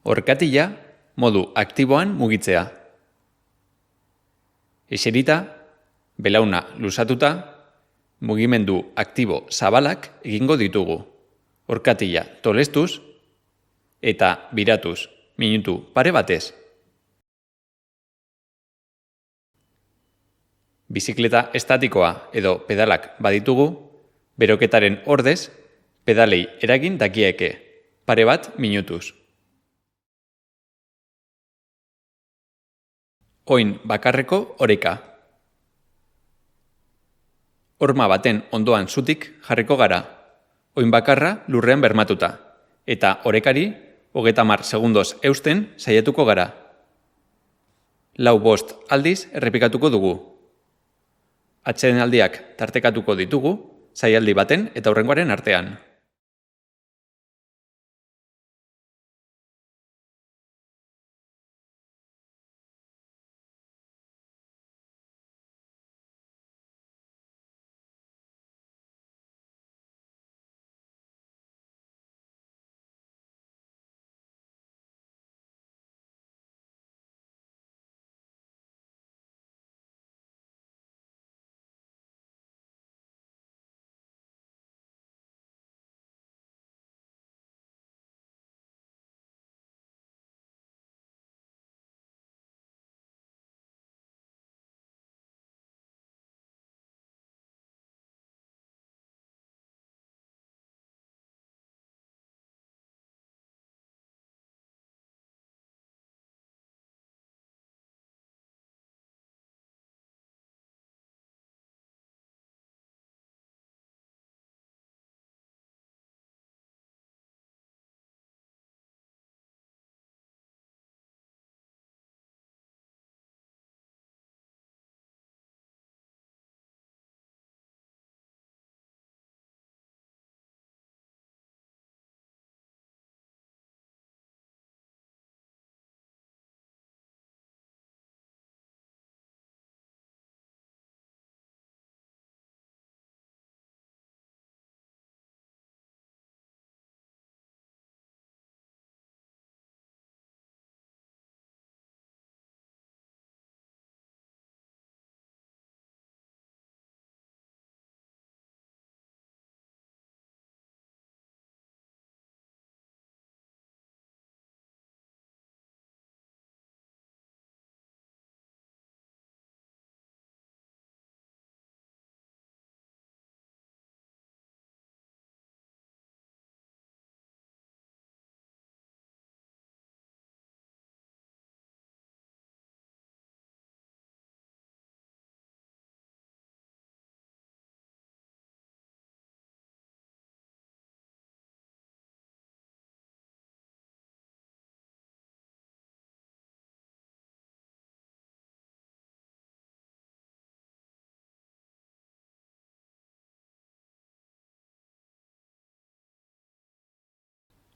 Orkatila modu aktiboan mugitzea. Eserita, belauna luzatuta, mugimendu aktibo zabalak egingo ditugu. Orkatila tolestuz eta biratuz minutu pare batez. Bizikleta estatikoa edo pedalak baditugu, beroketaren ordez, pedalei eragin dakieke, pare bat minutuz. Oin bakarreko oreka. Horma baten ondoan zutik jarriko gara, oin bakarra lurrean bermatuta, eta orekari 30 segundoz eusten saiatuko gara. 4-5 aldiz errepikatuko dugu. Atsedenaldiak tartekatuko ditugu, saialdi baten eta hurrengoaren artean.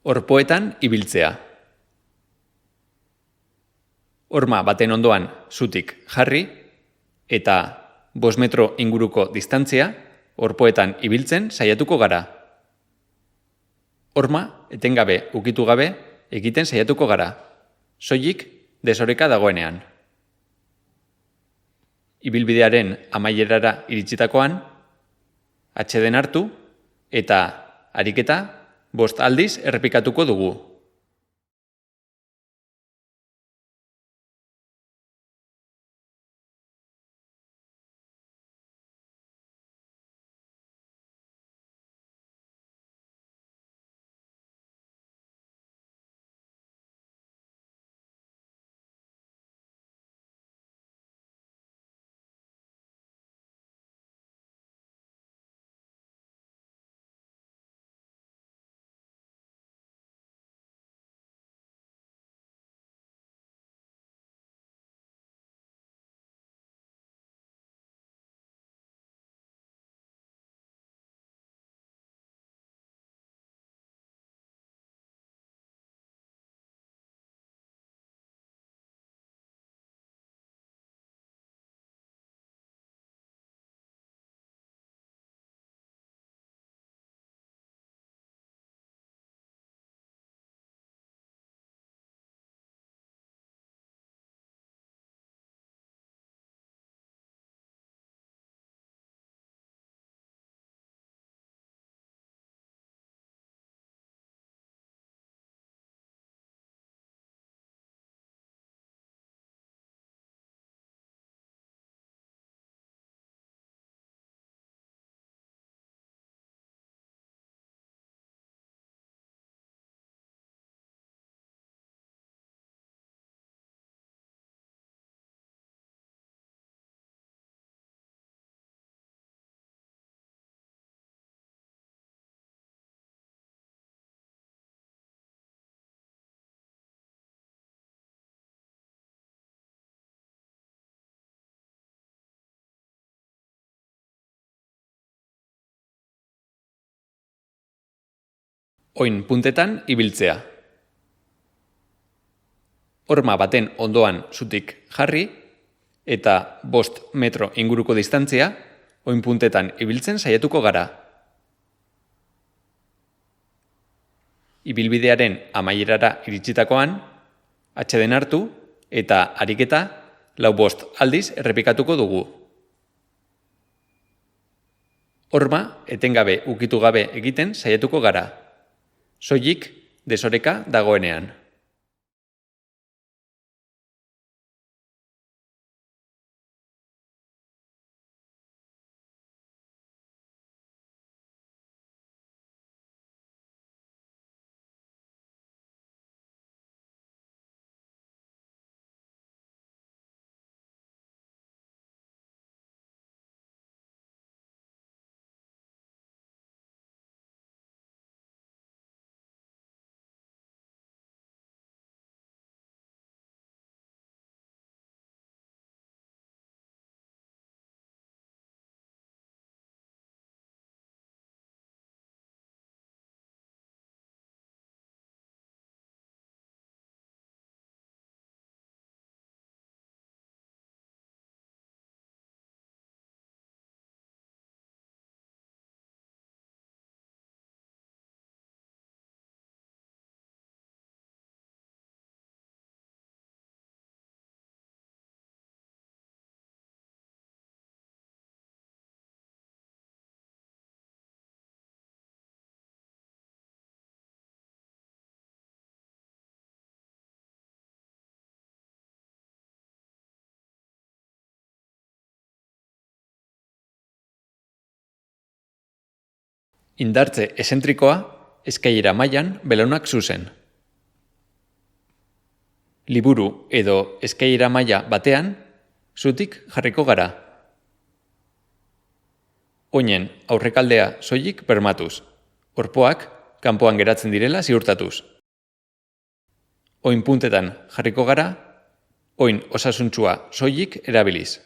Orpoetan ibiltzea. Horma baten ondoan zutik jarri eta 5 metro inguruko distantzia orpoetan ibiltzen saiatuko gara. Horma etengabe ukitu gabe egiten saiatuko gara, soilik desoreka dagoenean. Ibilbidearen amaierara iritsitakoan, atseden hartu eta ariketa 5 aldiz errepikatuko dugu. oin puntetan ibiltzea. Horma baten ondoan zutik jarri eta 5 metro inguruko distantzia oin puntetan ibiltzen saiatuko gara. Ibilbidearen amaierara iritsitakoan, atxeden hartu eta ariketa 4-5 aldiz errepikatuko dugu. Horma etengabe ukitu gabe egiten saiatuko gara. Soilik desoreka dagoenean. Indartze esentrikoa eskailera mailan belaunak zuzen. Liburu edo eskailera maila batean zutik jarriko gara. Oinen aurrekaldea soilik bermatuz. Orpoak kanpoan geratzen direla ziurtatuz. Oin puntetan jarriko gara, oin osasuntsua soilik erabiliz.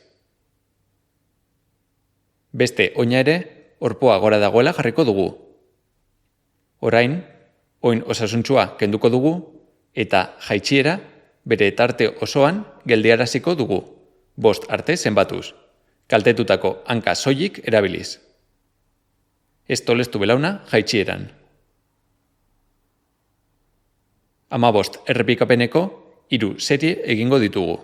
Beste oina ere orpoa gora dagoela jarriko dugu. Orain, oin osasuntsua kenduko dugu eta jaitsiera bere tarte osoan geldiaraziko dugu, 5 arte zenbatuz, kaltetutako hanka soilik erabiliz. Ez tolestu belauna jaitsieran. 15 errepikapeneko 3 serie egingo ditugu.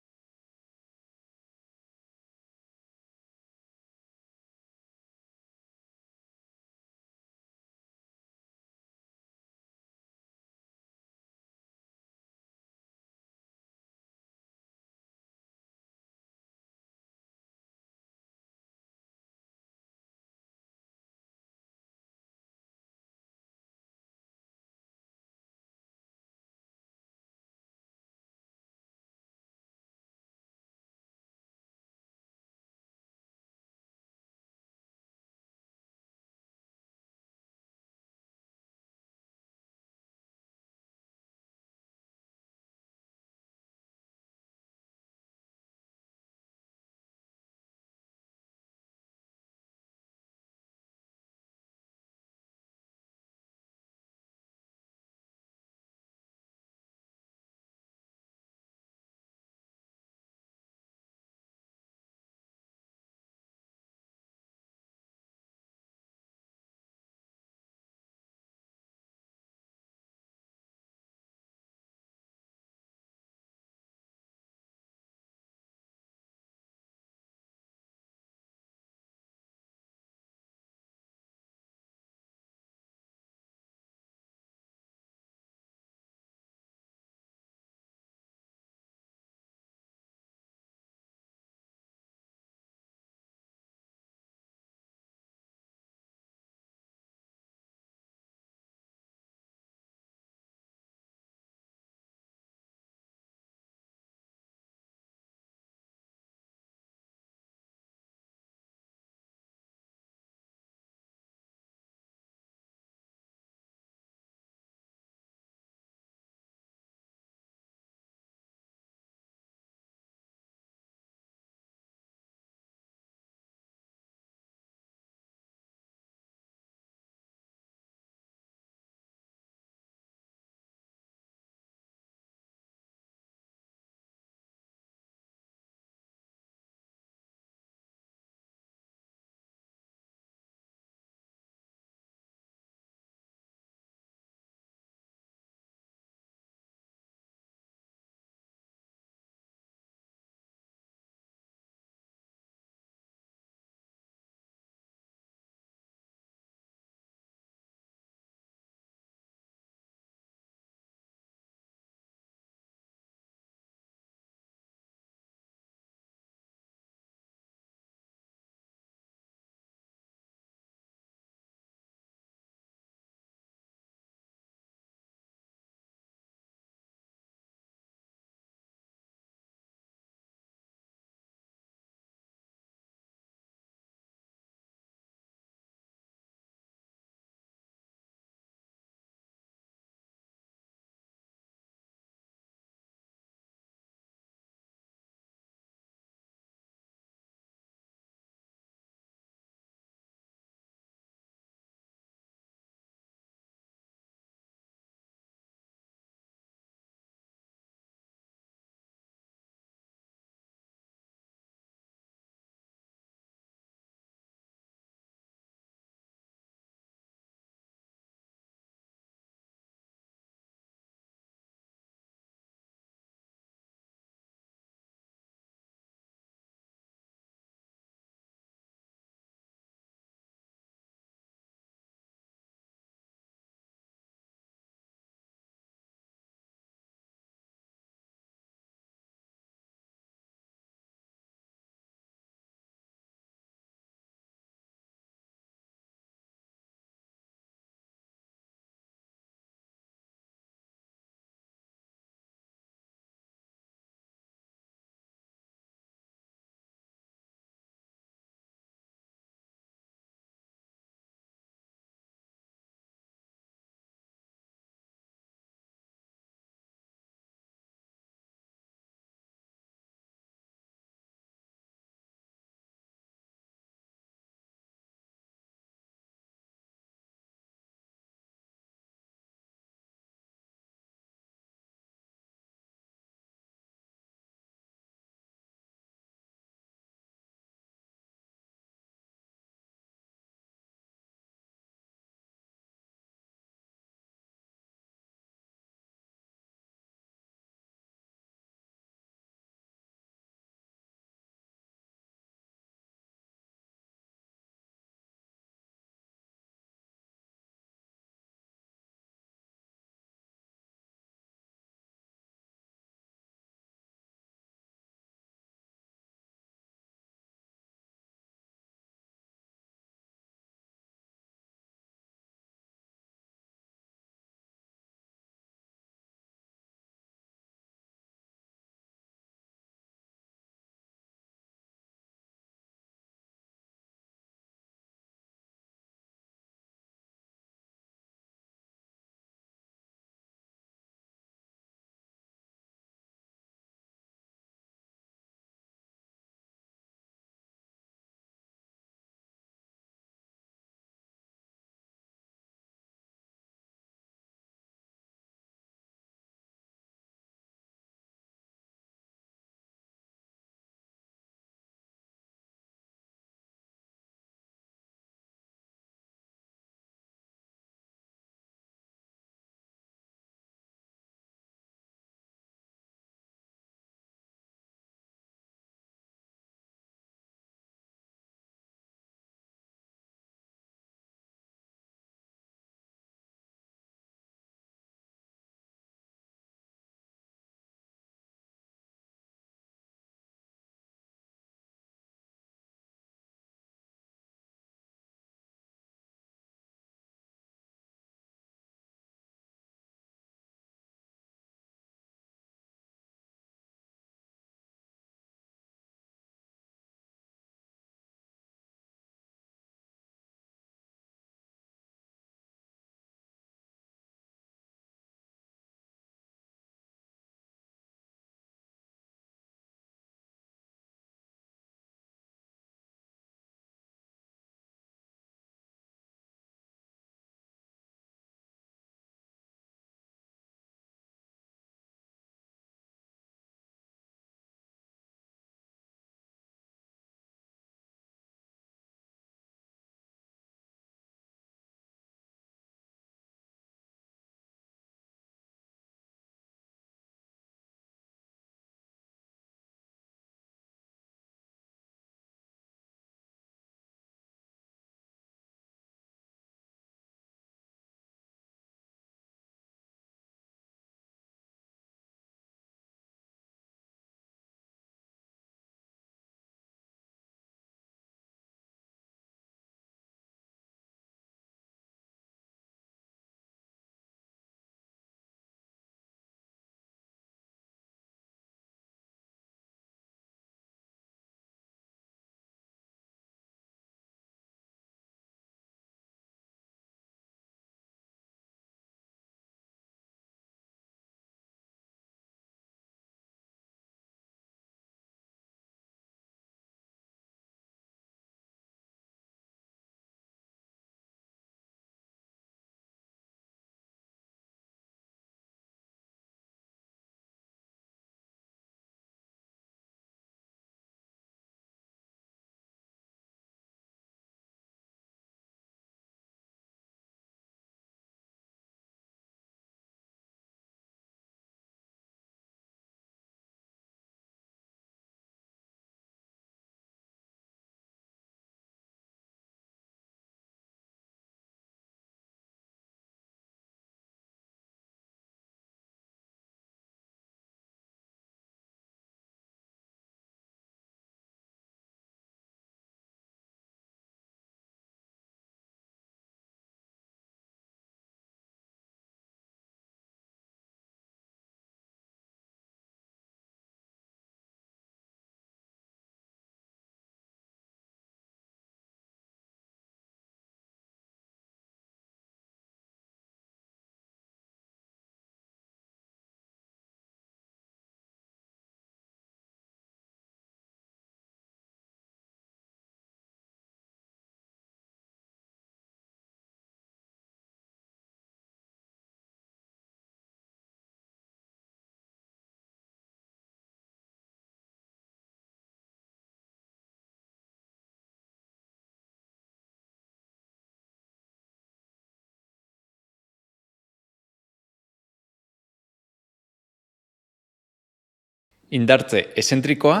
Indartze ezentrikoa,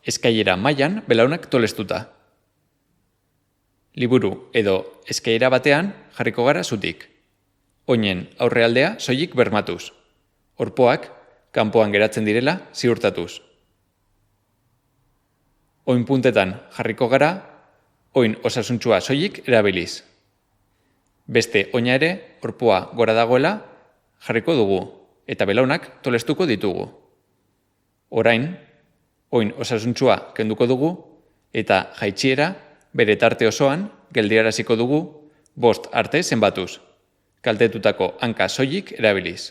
eskailera mailan belaunak tolestuta. Liburu edo eskailera batean jarriko gara zutik. Oinen aurrealdea soilik bermatuz. Orpoak kanpoan geratzen direla ziurtatuz. Oin puntetan jarriko gara, oin osasuntsua soilik erabiliz. Beste oina ere, orpoa gora dagoela jarriko dugu, eta belaunak tolestuko ditugu. Orain, oin osasuntsua kenduko dugu, eta jaitsiera bere tarte osoan geldiaraziko dugu 5 arte zenbatuz, kaltetutako hanka soilik erabiliz.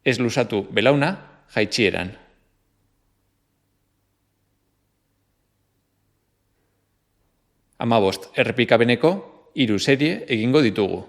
Ez luzatu belauna jaitsieran. 15 errepikapeneko 3 serie egingo ditugu.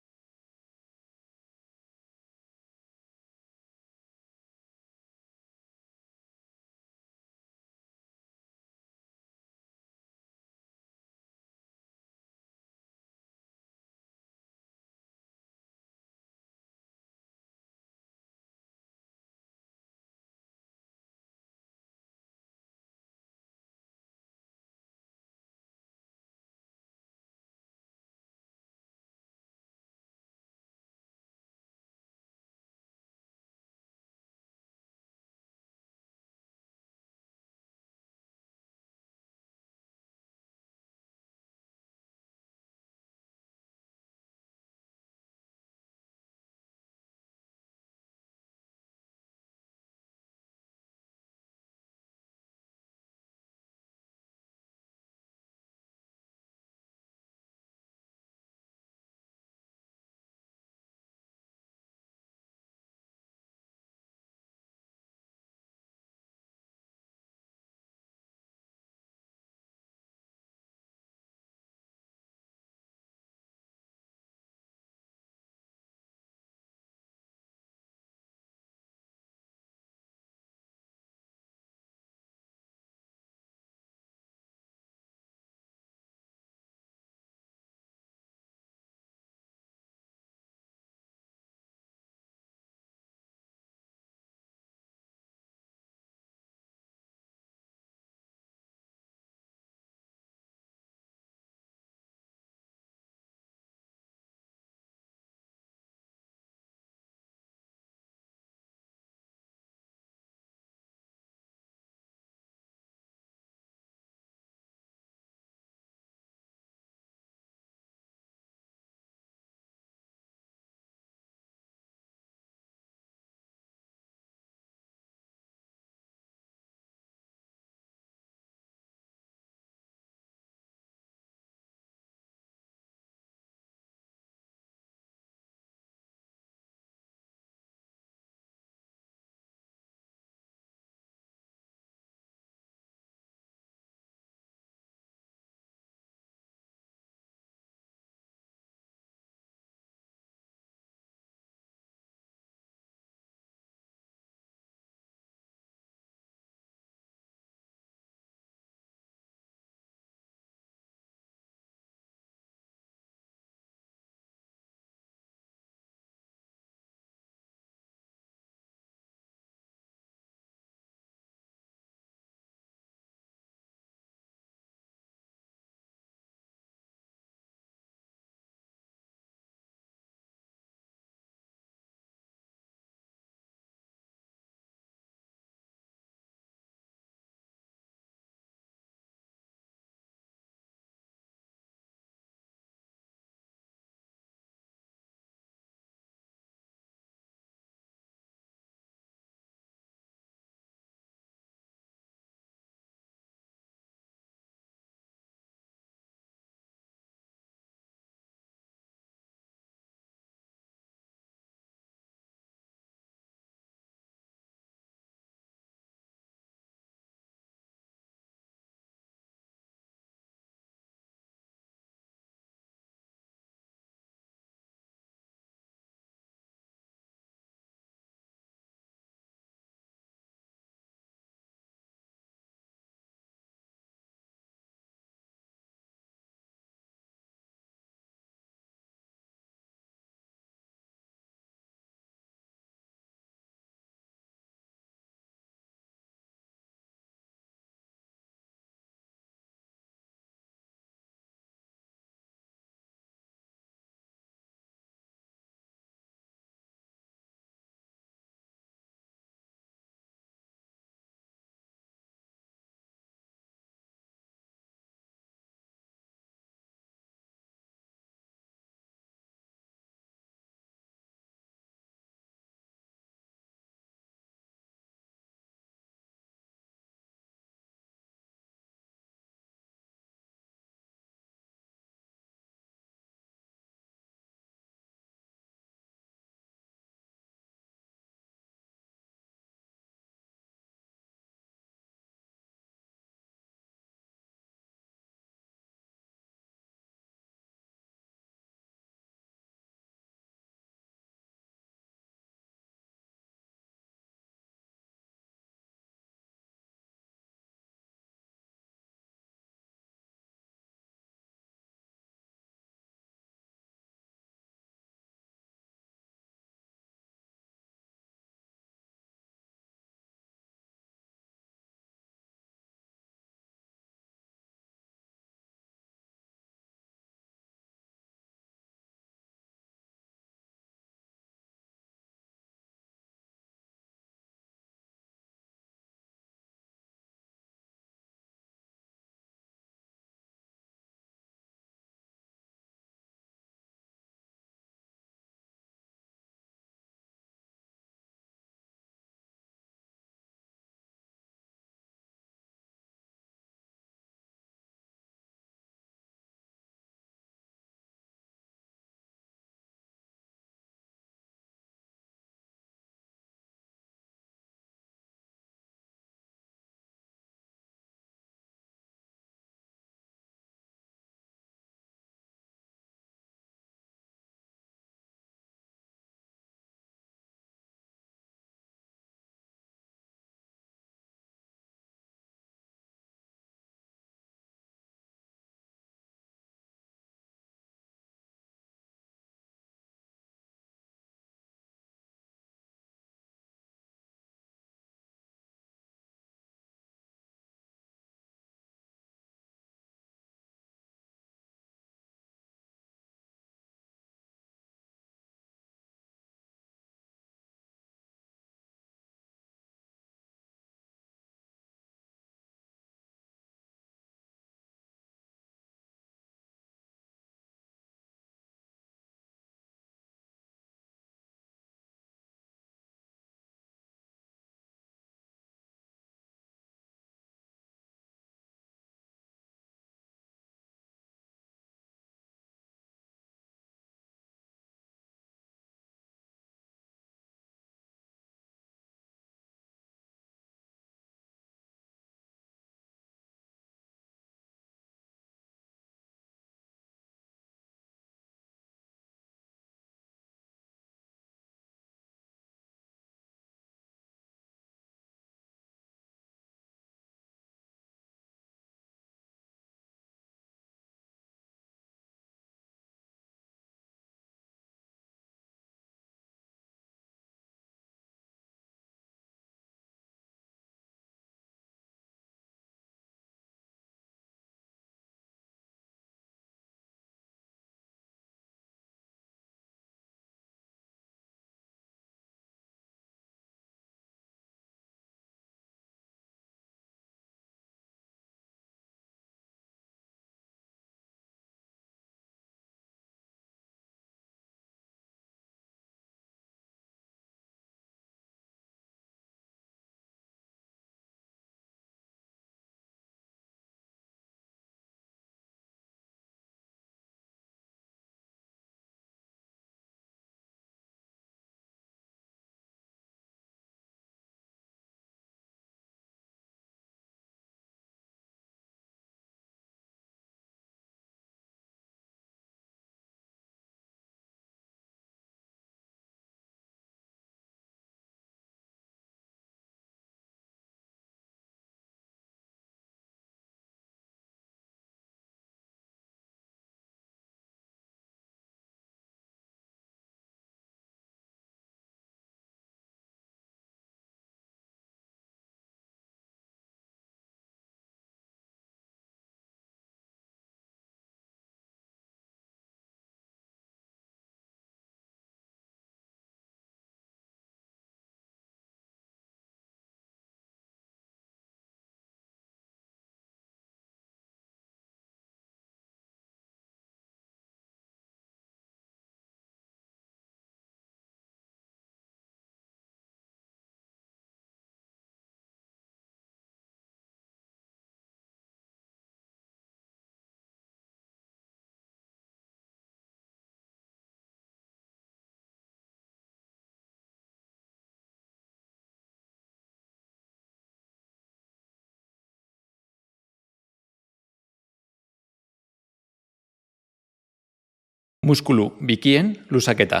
Muskulu bikien lusaketa.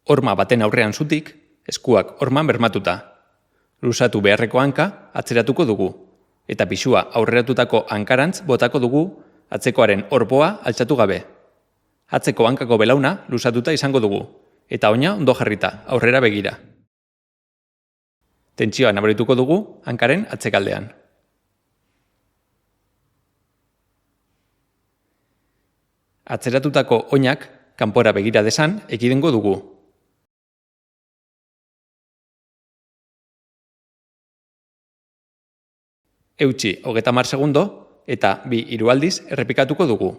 Horma baten aurrean zutik, eskuak horman bermatuta. Lusatu beharreko hanka atzeratuko dugu, eta pisua aurreratutako hankarantz botako dugu atzekoaren orpoa altxatu gabe. Atzeko hankako belauna lusatuta izango dugu, eta oina ondo jarrita, aurrera begira. Tentsioa nabarituko dugu hankaren atzekaldean. Atzeratutako oinak kanpora begira desan ekidengo dugu. Eutsi 30 segundo eta 2 aldiz errepikatuko dugu.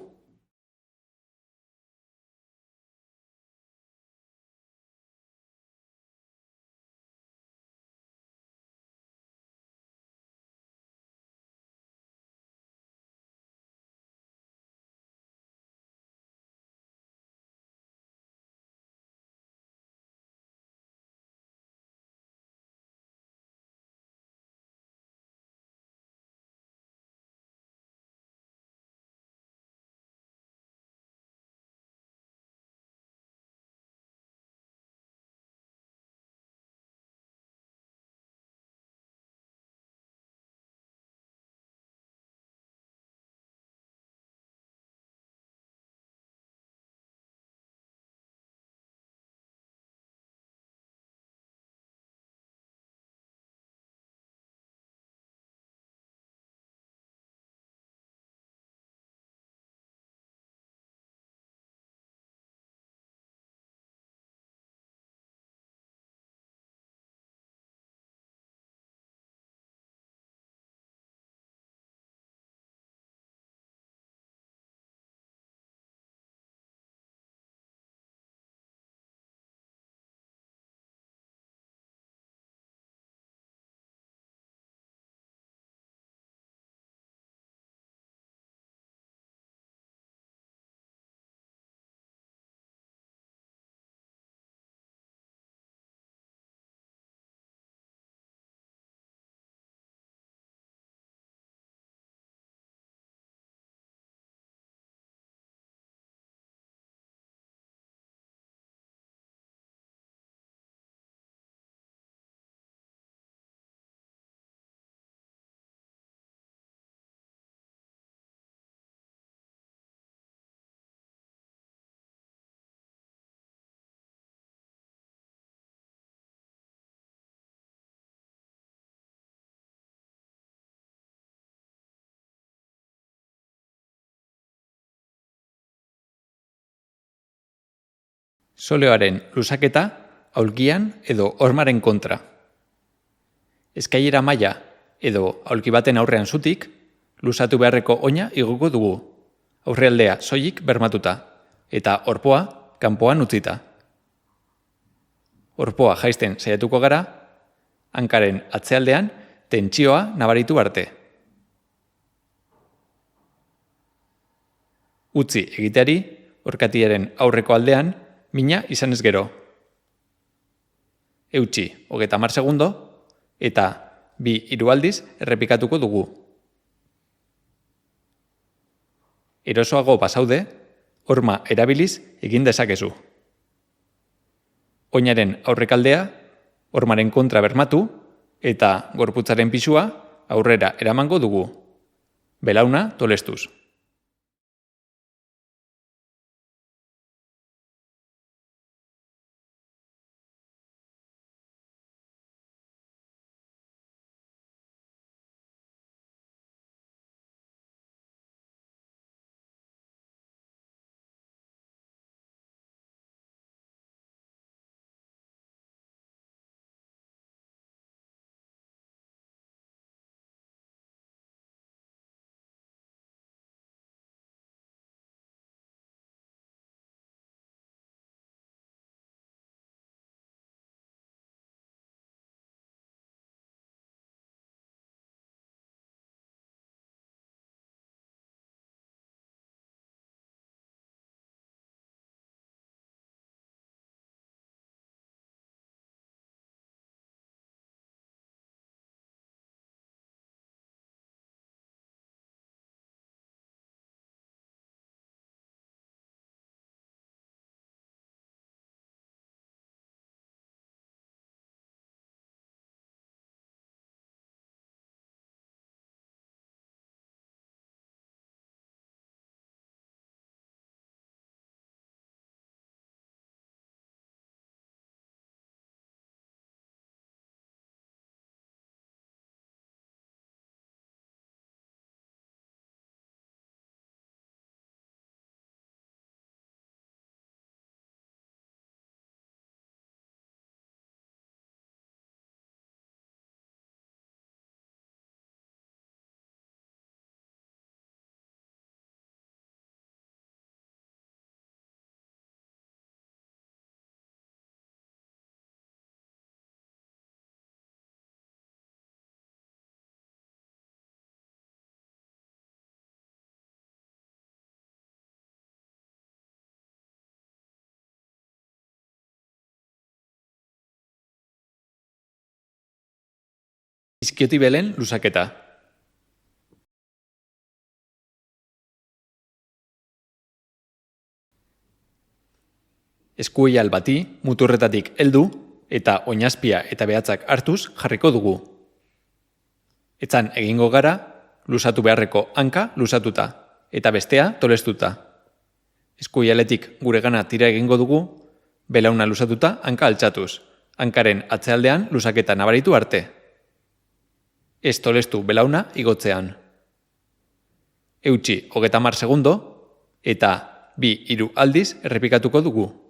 Soleoaren lusaketa aulkian edo hormaren kontra. Eskailera maila edo aulki baten aurrean zutik, lusatu beharreko oina igoko dugu, aurrealdea soilik bermatuta, eta orpoa kanpoan utzita. Orpoa jaisten saiatuko gara, hankaren atzealdean tentsioa nabaritu arte. Utzi egiteari, orkatiaren aurreko aldean, mina izanez gero. Eutsi 30 segundo eta 2 aldiz errepikatuko dugu. Erosoago basaude, horma erabiliz egin dezakezu. Oinaren aurrekaldea, hormaren kontra bermatu eta gorputzaren pisua aurrera eramango dugu. Belauna tolestuz. Iskiotibelen lusaketa. Eskuoial bati muturretatik heldu eta oinazpia eta behatzak hartuz jarriko dugu. Etzan egingo gara, lusatu beharreko hanka lusatuta eta bestea tolestuta. Eskuoialetik guregana tira egingo dugu, belauna lusatuta hanka altxatuz, hankaren atzealdean lusaketa nabaritu arte. Ez tolestu belauna igotzean. Eutsi 30 segundo eta 2-3 aldiz errepikatuko dugu.